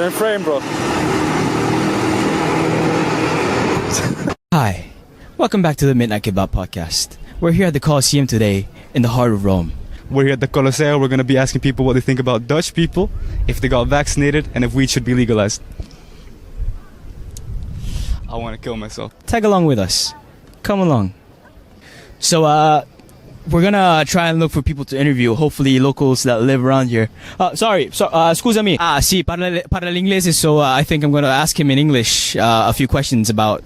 in frame, bro. Hi, welcome back to the Midnight Kebab Podcast. We're here at the Colosseum today in the heart of Rome. We're here at the Colosseo. We're going to be asking people what they think about Dutch people, if they got vaccinated, and if weed should be legalized. I want to kill myself. Tag along with us. Come along. So, we're gonna try and look for people to interview, hopefully locals that live around here. Scusami. Sì, parla l'inglese, so I think I'm gonna ask him in English a few questions about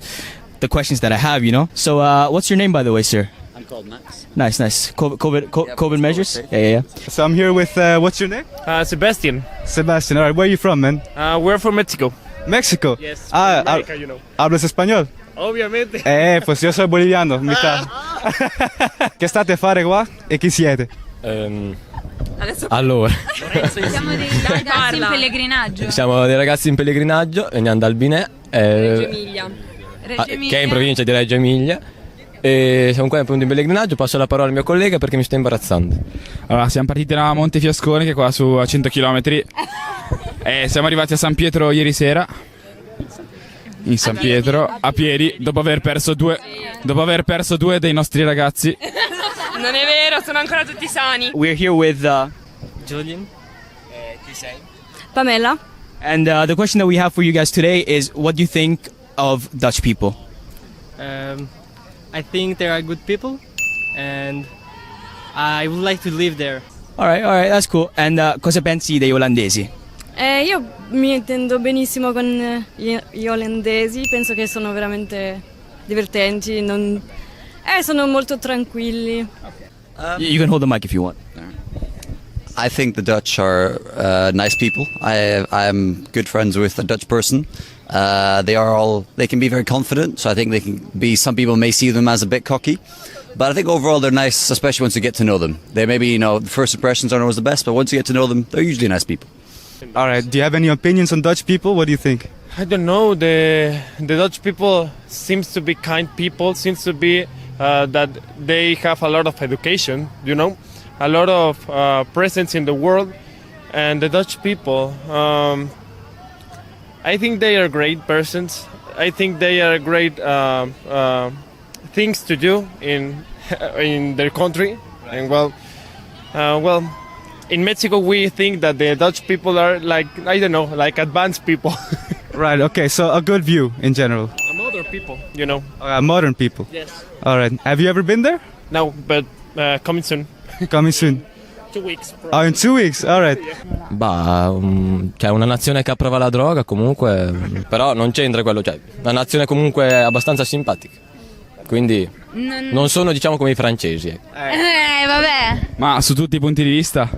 the questions that I have, you know? So, what's your name, by the way, sir? I'm called Max. Nice. COVID measures? Yeah. So I'm here with, what's your name? Sebastian. Sebastian. All right, where are you from, man? We're from Mexico. Mexico? Yes. America, you know. ¿Hablas español? Obviamente. Pues io sono boliviano, mità. Che state a fare qua e chi siete? Allora, Siamo dei ragazzi in pellegrinaggio. siamo dei ragazzi in pellegrinaggio, veniamo da Albinè, Reggio Emilia. che è in provincia di Reggio Emilia. E siamo qua appunto in pellegrinaggio, passo la parola al mio collega perché mi sto imbarazzando. Allora, siamo partiti da Montefiascone, che è qua su a 100 km. E siamo arrivati a San Pietro ieri sera. In San Pietro, a piedi, dopo aver perso due dei nostri ragazzi. Non è vero, sono ancora tutti sani. We're here with Julian? Pamela? and the question that we have for you guys today is, what do you think of Dutch people? I think they are good people, and I would like to live there. Alright, that's cool. And cosa pensi degli olandesi? Io mi intendo benissimo con gli olandesi, penso che sono veramente divertenti, sono molto tranquilli. You can hold the mic if you want. I think the Dutch are nice people. I'm good friends with a Dutch person. They can be very confident, so I think they can be, some people may see them as a bit cocky, but I think overall they're nice, especially once you get to know them. They maybe, the first impressions aren't always the best, but once you get to know them, they're usually nice people. All right, do you have any opinions on Dutch people? What do you think? I don't know. The Dutch people seems to be kind people. Seems to be that they have a lot of education. A lot of presence in the world, and the Dutch people. I think they are great persons. I think they are great things to do in their country. And well, in Mexico we think that the Dutch people are like advanced people. Right, okay, so a good view in general. Modern people, Modern people. Yes. All right, have you ever been there? No, but coming soon. Coming soon. 2 weeks. Oh, in 2 weeks, all right. C'è una nazione che approva la droga comunque, però non c'entra quello, una nazione comunque abbastanza simpatica. Quindi non sono come i francesi. Vabbè. Ma su tutti i punti di vista,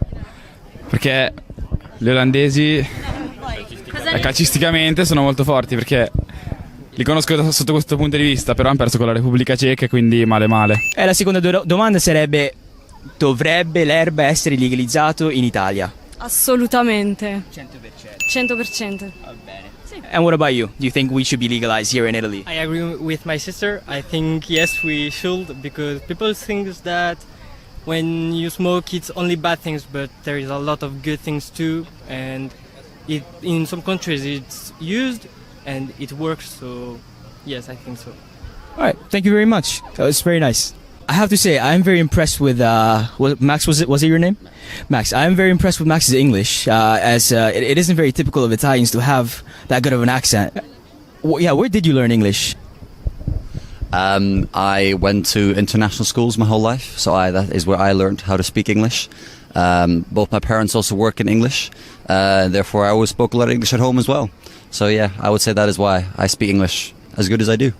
perché gli olandesi calcisticamente sono molto forti, perché li conosco sotto questo punto di vista, però hanno perso con la Repubblica Ceca, quindi male. La seconda domanda sarebbe: dovrebbe l'erba essere legalizzato in Italia? Assolutamente. 100%. 100%. And what about you? Do you think we should be legalized here in Italy? I agree with my sister. I think yes, we should, because people think that when you smoke, it's only bad things, but there is a lot of good things too. And in some countries, it's used and it works. So yes, I think so. All right, thank you very much. It's very nice. I have to say, I'm very impressed with Max. Was it your name? Max. I'm very impressed with Max's English, as it isn't very typical of Italians to have that good of an accent. Where did you learn English? I went to international schools my whole life, so that is where I learned how to speak English. Both my parents also work in English, therefore I always spoke a lot of English at home as well. So yeah, I would say that is why I speak English as good as I do.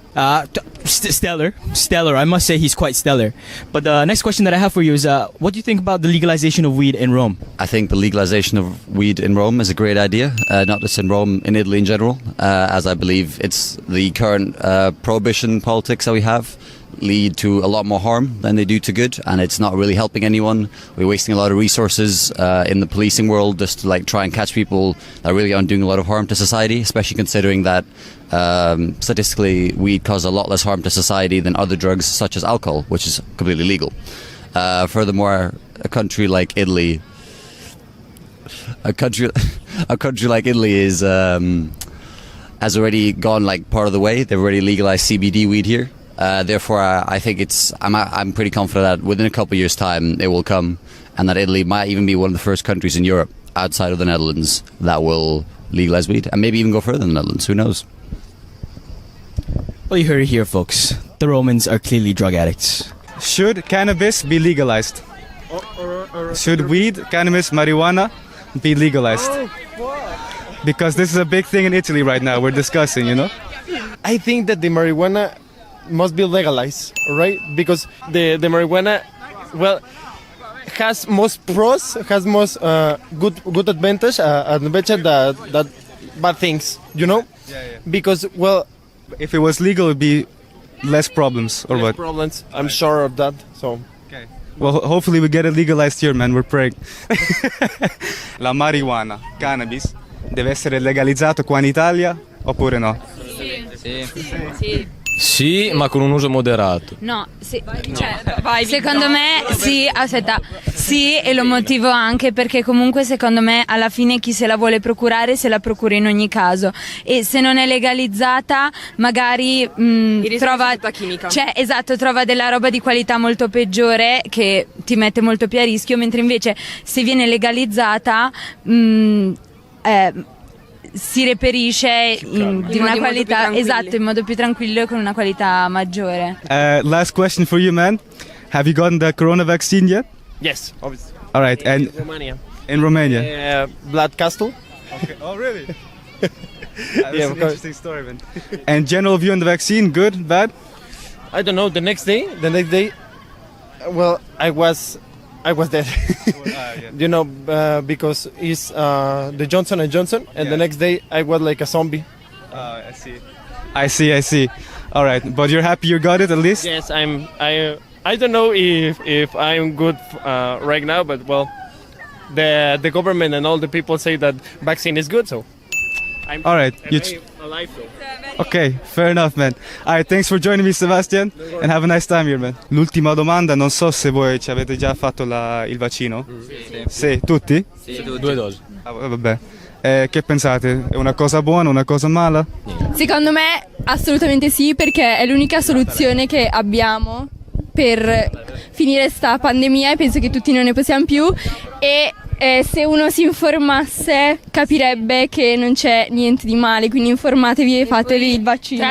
Stellar. I must say he's quite stellar. But the next question that I have for you is, what do you think about the legalization of weed in Rome? I think the legalization of weed in Rome is a great idea, not just in Rome, in Italy in general, as I believe it's the current prohibition politics that we have lead to a lot more harm than they do to good, and it's not really helping anyone. We're wasting a lot of resources in the policing world just to try and catch people that really aren't doing a lot of harm to society, especially considering that statistically weed causes a lot less harm to society than other drugs such as alcohol, which is completely legal. Furthermore, a country like Italy a country a country like Italy is has already gone like part of the way. They've already legalized CBD weed here. Therefore, I think I'm pretty confident that within a couple of years' time it will come, and that Italy might even be one of the first countries in Europe outside of the Netherlands that will legalize weed, and maybe even go further than the Netherlands. Who knows? Well, you heard it here, folks. The Romans are clearly drug addicts. Should cannabis be legalized? Should weed, cannabis, marijuana be legalized? Because this is a big thing in Italy right now. We're discussing, you know? I think that the marijuana must be legalized, right? Because the marijuana, well, has most pros, has most good advantage that bad things, you know? Because, well, If it was legal, it would be less problems, or less what? problems, I'm sure of that, so... Well, hopefully we get it legalized here, man. We're praying. La marijuana, cannabis, deve essere legalizzato qua in Italia oppure no? Sì. Sì, ma con un uso moderato. No, secondo me sì, aspetta, sì, e lo motivo anche perché comunque secondo me alla fine chi se la vuole procurare se la procura in ogni caso, e se non è legalizzata magari trova chimica. Cioè, esatto, trova della roba di qualità molto peggiore che ti mette molto più a rischio, mentre invece se viene legalizzata si reperisce di una qualità, esatto, in modo più tranquillo e con una qualità maggiore. Last question for you, man. Have you gotten the corona vaccine yet? Yes, obviously. All right, and Romania. in Romania? Blood Castle. Okay. Oh, really? That's Yeah, an of course. interesting story, man. And general view on the vaccine, good, bad? I don't know, the next day, well, I was dead. You know, because it's the Johnson & Johnson, and the next day I was like a zombie. I see. All right, but you're happy you got it at least? Yes, I don't know if I'm good right now, but well, the government and all the people say that vaccine is good, so All right, I'm alive though. Ok, fair enough, man. All right, thanks for joining me, Sebastian, and have a nice time here, man. L'ultima domanda, non so se voi ci avete già fatto il vaccino? Sì. Tutti? Sì, 2 dosi. Ah, vabbè. Che pensate? È una cosa buona, una cosa mala? Secondo me assolutamente sì, perché è l'unica soluzione che abbiamo per finire sta pandemia e penso che tutti non ne possiamo più, e se uno si informasse capirebbe che non c'è niente di male, quindi informatevi e fatevi il vaccino. Tra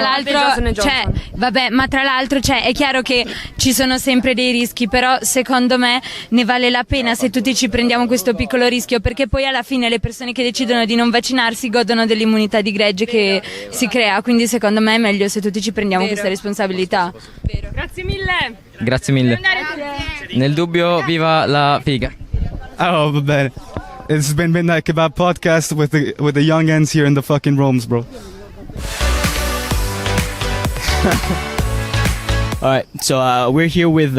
l'altro, è chiaro che ci sono sempre dei rischi, però secondo me ne vale la pena se tutti ci prendiamo questo piccolo rischio, perché poi alla fine le persone che decidono di non vaccinarsi godono dell'immunità di gregge che si crea, quindi secondo me è meglio se tutti ci prendiamo questa responsabilità. Grazie mille. Grazie mille. Nel dubbio, viva la figa. Oh, va bene. It's been Midnight Kebab Podcast with the youngins here in the fucking Romes, bro. All right, so we're here with.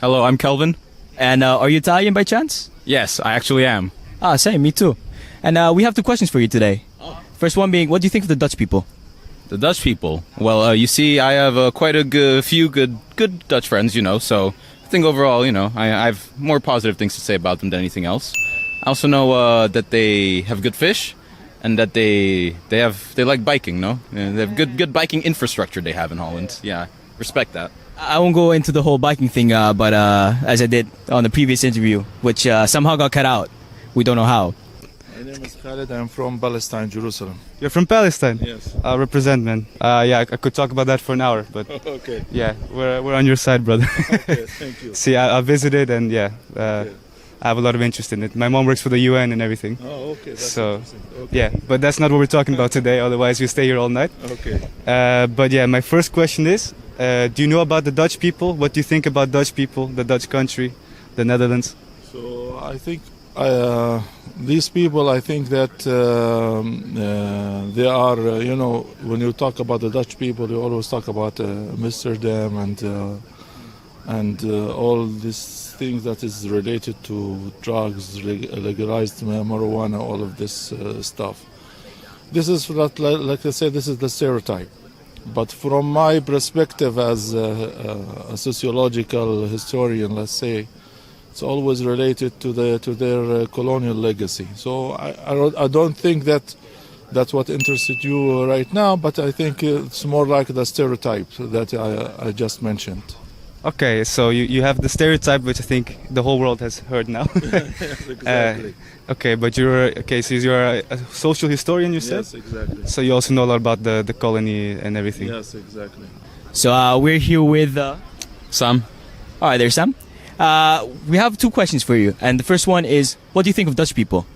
Hello, I'm Kelvin. And are you Italian by chance? Yes, I actually am. Ah, same, me too. And we have 2 questions for you today. First one being, what do you think of the Dutch people? The Dutch people. Well, you see, I have quite a few good Dutch friends, you know, so I think overall, you know, I have more positive things to say about them than anything else. I also know that they have good fish, and that they like biking, no? They have good biking infrastructure they have in Holland. Yeah, respect that. I won't go into the whole biking thing, but as I did on the previous interview, which somehow got cut out. We don't know how. My name is Khaled. I'm from Palestine, Jerusalem. You're from Palestine? Yes. Represent, man. Yeah, I could talk about that for an hour, but Okay. yeah, we're on your side, brother. Okay, thank you. See, I visited, and yeah, I have a lot of interest in it. My mom works for the UN and everything. Oh, okay. That's So, interesting. Okay. yeah, but that's not what we're talking about today. Otherwise, we stay here all night. Okay. But yeah, my first question is, do you know about the Dutch people? What do you think about Dutch people, the Dutch country, the Netherlands? So I think these people, I think that they are, you know, when you talk about the Dutch people, you always talk about Amsterdam and all these things that is related to drugs, legalized marijuana, all of this stuff. This is not, like I said, this is the stereotype. But from my perspective as a sociological historian, let's say, it's always related to their colonial legacy. So I don't think that's what interested you right now, but I think it's more like the stereotype that I just mentioned. Okay, so you have the stereotype, which I think the whole world has heard now. Exactly. Okay, but so you're a social historian, you said? Yes, exactly. So you also know a lot about the colony and everything. Yes, exactly. So we're here with Sam. all right, there's Sam. We have two questions for you, and the first one is, what do you think of Dutch people?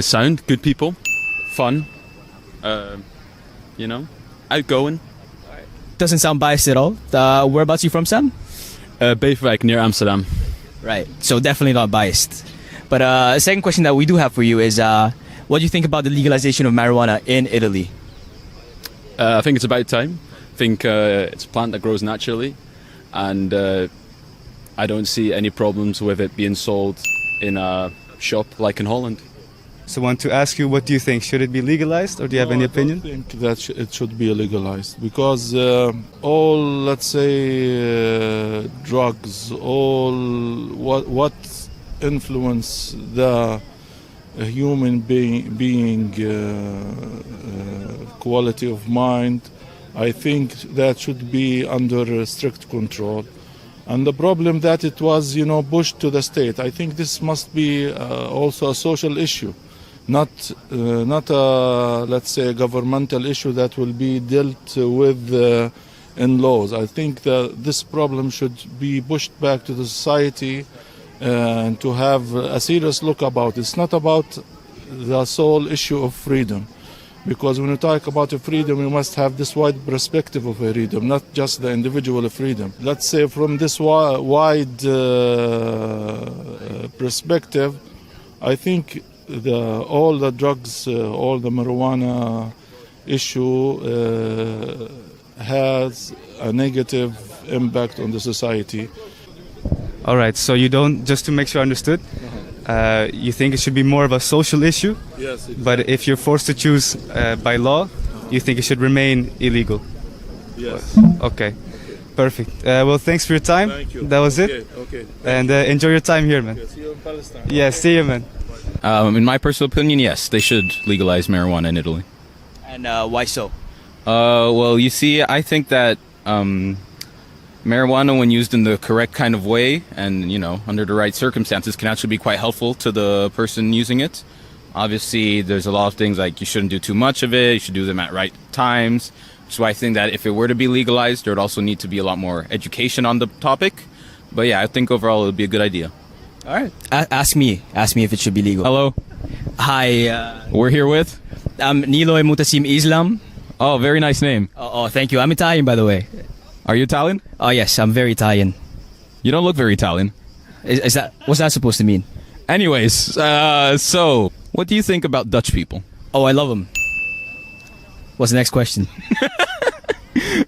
Sound good people, fun, outgoing. Doesn't sound biased at all. Whereabouts you from, Sam? Beverwijk near Amsterdam. Right, so definitely not biased. But a second question that we do have for you is, what do you think about the legalization of marijuana in Italy? I think it's about time. I think it's a plant that grows naturally, and I don't see any problems with it being sold in a shop like in Holland. So I want to ask you, what do you think? Should it be legalized, or do you have any opinion? I think that it should be legalized because all, let's say, drugs, all what influence the human being quality of mind, I think that should be under strict control. And the problem that it was, pushed to the state. I think this must be also a social issue. Not a, let's say, a governmental issue that will be dealt with in laws. I think that this problem should be pushed back to the society and to have a serious look about it. It's not about the sole issue of freedom, because when you talk about freedom, you must have this wide perspective of freedom, not just the individual freedom. Let's say from this wide perspective, I think all the drugs, all the marijuana issue has a negative impact on the society. All right, so you don't, just to make sure I understood, you think it should be more of a social issue? Yes, exactly. But if you're forced to choose by law, you think it should remain illegal? Yes. Okay, perfect. Well, thanks for your time. Thank you. That was it. Okay. And enjoy your time here, man. See you in Palestine. Yeah, see you, man. In my personal opinion, yes, they should legalize marijuana in Italy. And why so? Well, you see, I think that marijuana, when used in the correct kind of way and, under the right circumstances, can actually be quite helpful to the person using it. Obviously, there's a lot of things like you shouldn't do too much of it, you should do them at right times. So I think that if it were to be legalized, there would also need to be a lot more education on the topic. But yeah, I think overall it would be a good idea. All right. Ask me if it should be legal. Hello. Hi. We're here with? I'm Niloy Mutasim Islam. Oh, very nice name. Oh, thank you. I'm Italian, by the way. Are you Italian? Oh, yes, I'm very Italian. You don't look very Italian. What's that supposed to mean? Anyways, so what do you think about Dutch people? Oh, I love them. What's the next question?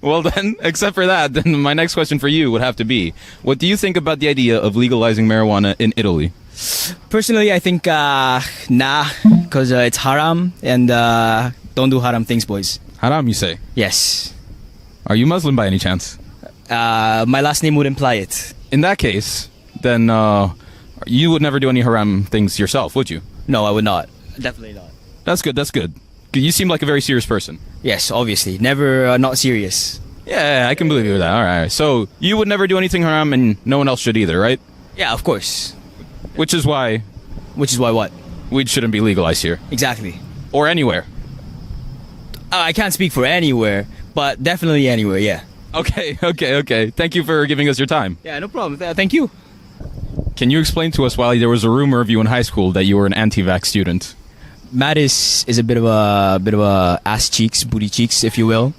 Well then, except for that, then my next question for you would have to be, what do you think about the idea of legalizing marijuana in Italy? Personally, I think nah, because it's haram, and don't do haram things, boys. Haram, you say? Yes. Are you Muslim by any chance? My last name would imply it. In that case, then you would never do any haram things yourself, would you? No, I would not. Definitely not. That's good, that's good. You seem like a very serious person. Yes, obviously. Never not serious. Yeah, I can believe you with that. All right. So you would never do anything haram, and no one else should either, right? Yeah, of course. Which is why what? Weed shouldn't be legalized here. Exactly. Or anywhere. I can't speak for anywhere, but definitely anywhere, yeah. Okay. Thank you for giving us your time. Yeah, no problem. Thank you. Can you explain to us why there was a rumor of you in high school that you were an anti-vax student? Matt is a bit of a ass cheeks, booty cheeks, if you will,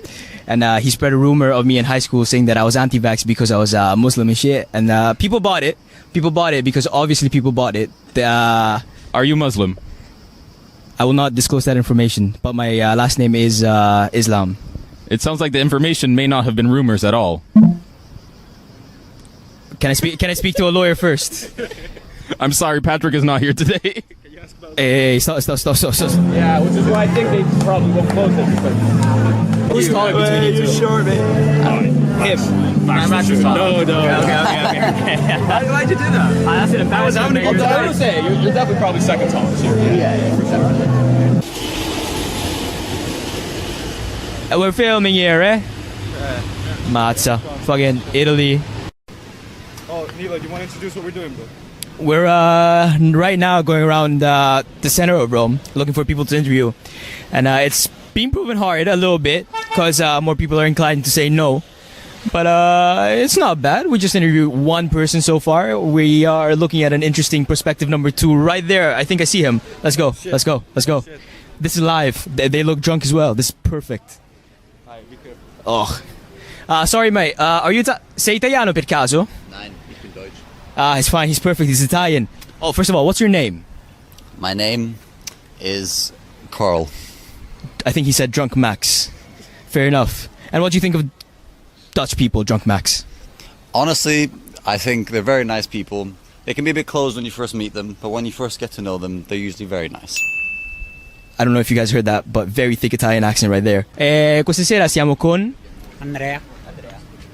and he spread a rumor of me in high school saying that I was anti-vax because I was Muslim and shit, and people bought it. People bought it because obviously people bought it. Are you Muslim? I will not disclose that information, but my last name is Islam. It sounds like the information may not have been rumors at all. Can I speak to a lawyer first? I'm sorry, Patrick is not here today. Hey, stop. Yeah, which is why I think they probably won't close it. Who's talking between you two? Sure, man. Him. I'm not your father. No. Okay. Why'd you do that? That's an embarrassment. I was gonna say, you're definitely probably second tallest here. Yeah, for sure. We're filming here, eh? Mazza. Fucking Italy. Oh, Nilo, do you want to introduce what we're doing, bro? We're right now going around the center of Rome, looking for people to interview. And it's been proven hard a little bit, because more people are inclined to say no. But it's not bad. We just interviewed one person so far. We are looking at an interesting perspective number 2 right there. I think I see him. Let's go. Let's go. Shit. This is live. They look drunk as well. This is perfect. Hi, be careful. Oh. Sorry, mate. Are you sei italiano per caso? Nein, ich bin Deutsch. He's fine. He's perfect. He's Italian. Oh, first of all, what's your name? My name is Carl. I think he said Drunk Max. Fair enough. And what do you think of Dutch people, Drunk Max? Honestly, I think they're very nice people. They can be a bit closed when you first meet them, but when you first get to know them, they're usually very nice. I don't know if you guys heard that, but very thick Italian accent right there. Questa sera siamo con Andrea.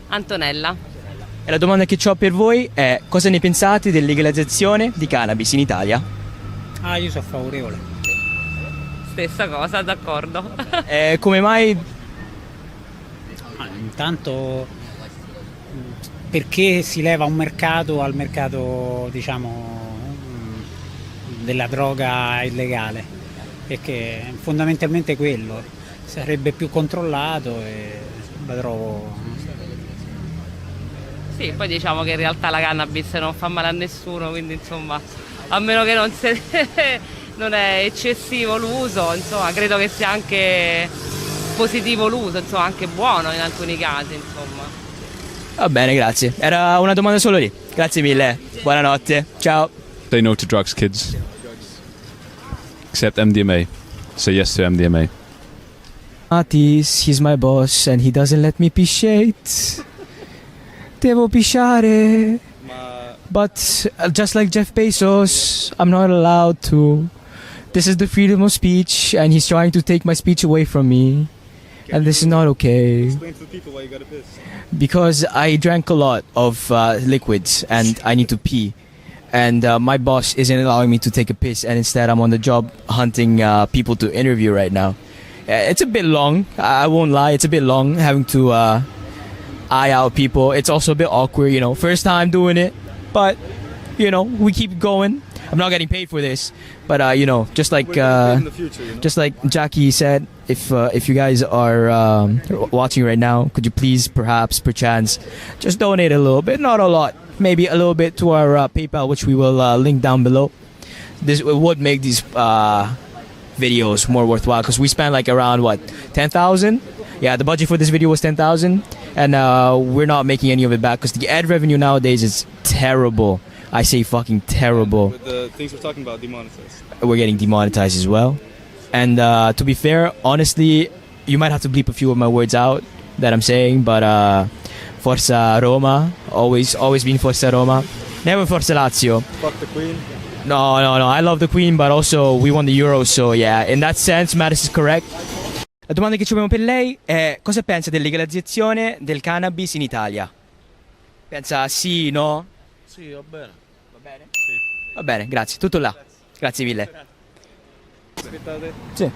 Antonella. E la domanda che ho per voi è: cosa ne pensate della legalizzazione di cannabis in Italia? Ah, io sono favorevole. Stessa cosa, d'accordo. Come mai? Intanto perché si leva un mercato al mercato, diciamo, della droga illegale, perché fondamentalmente quello sarebbe più controllato e la trovo. Sì, poi diciamo che in realtà la cannabis non fa male a nessuno, quindi insomma, a meno che non è eccessivo l'uso, insomma, credo che sia anche positivo l'uso, insomma, anche buono in alcuni casi, insomma. Va bene, grazie. Era una domanda solo lì. Grazie mille. Buonanotte. Ciao. Say no to drugs, kids. Except MDMA. Say yes to MDMA. Matis, he's my boss and he doesn't let me pisciate. Devo pisciare. But just like Jeff Bezos, I'm not allowed to. This is the freedom of speech and he's trying to take my speech away from me. And this is not okay. Explain to the people why you gotta piss. Because I drank a lot of liquids and I need to pee. And my boss isn't allowing me to take a piss, and instead I'm on the job hunting people to interview right now. It's a bit long, I won't lie, it's a bit long having to eye out people. It's also a bit awkward, you know, first time doing it, but you know, we keep going. I'm not getting paid for this, but you know, just like in the future, you know? just like Jackie said, if you guys are watching right now, could you please, perchance, just donate a little bit, not a lot, maybe a little bit to our PayPal, which we will link down below. This would make these videos more worthwhile, because we spent like around what, 10,000? Yeah, the budget for this video was 10,000, and we're not making any of it back because the ad revenue nowadays is terrible. I say fucking terrible. With the things we're talking about demonetized. We're getting demonetized as well. And to be fair, honestly, you might have to bleep a few of my words out that I'm saying, but Forza Roma, always been Forza Roma. Never Forza Lazio. Fuck the Queen. No, I love the Queen, but also we won the Euro, so yeah, in that sense, Maris is correct. La domanda che ci abbiamo per lei è: cosa pensa della legalizzazione del cannabis in Italia? Pensa sì, no? Sì, va bene. Va bene? Sì. Va bene, grazie, tutto là. Grazie mille. Aspettate. Sì.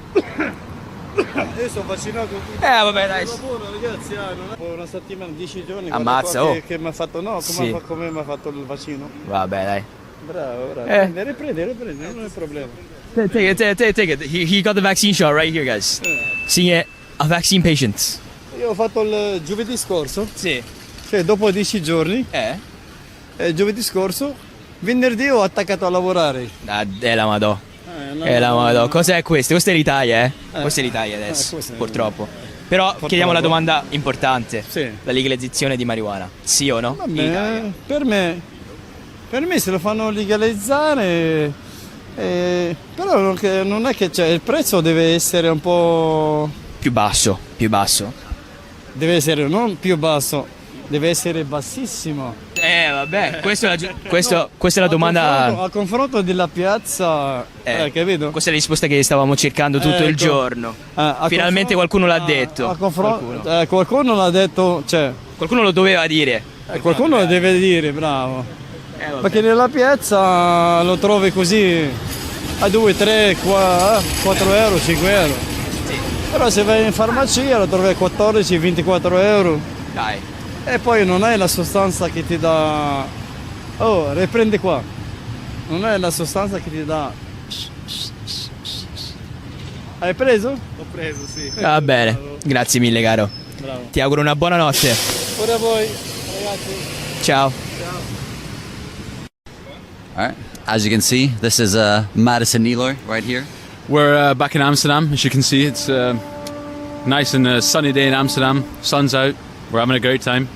Io sono vaccinato. Vabbè, dai. Lavoro, ragazzi, una settimana, 10 giorni. Ammazza, guarda oh. Che mi ha fatto, no, come mi ha fatto il vaccino. Vabbè, dai. Bravo. Riprendi, non è problema. Take it. He got the vaccine shot right here, guys. Seeing a vaccine patient. Io ho fatto il giovedì scorso. Sì. Cioè, dopo 10 giorni. Giovedì scorso. Venerdì ho attaccato a lavorare. È la Madò. La Madò. Cos'è questo? Questa è l'Italia, eh? Questa è l'Italia adesso, purtroppo. Però chiediamo la domanda importante. Sì. La legalizzazione di marijuana. Sì o no? Per me se lo fanno legalizzare, però non è che c'è, il prezzo deve essere un po' più basso. Deve essere non più basso, deve essere bassissimo. Vabbè, questa è la domanda. A confronto della piazza, capito? Questa è la risposta che stavamo cercando tutto il giorno. Finalmente qualcuno l'ha detto. Qualcuno l'ha detto, cioè. Qualcuno lo doveva dire. Qualcuno lo deve dire, bravo. Perché nella piazza lo trovi così a 2, 3, 4 euro, 5 euro. Però se vai in farmacia lo trovi a 14, 24 euro. Dai. E poi non è la sostanza che ti dà... Oh, riprendi qua. Non è la sostanza che ti dà... Hai preso? Ho preso, sì. Va bene, grazie mille caro. Bravo. Ti auguro una buona notte. Pure a voi, ragazzi. Ciao. All right. As you can see, this is Madison Neeloy right here. We're back in Amsterdam. As you can see, it's a nice and sunny day in Amsterdam. Sun's out. We're having a great time.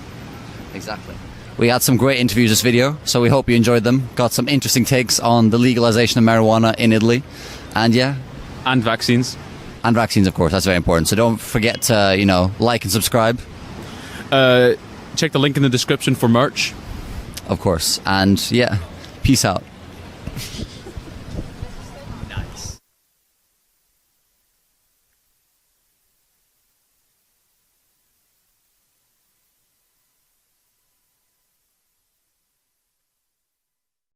Exactly. We had some great interviews this video, so we hope you enjoyed them. Got some interesting takes on the legalization of marijuana in Italy. And yeah. And vaccines. And vaccines, of course. That's very important. So don't forget to, like and subscribe. Check the link in the description for merch. Of course. And yeah, peace out.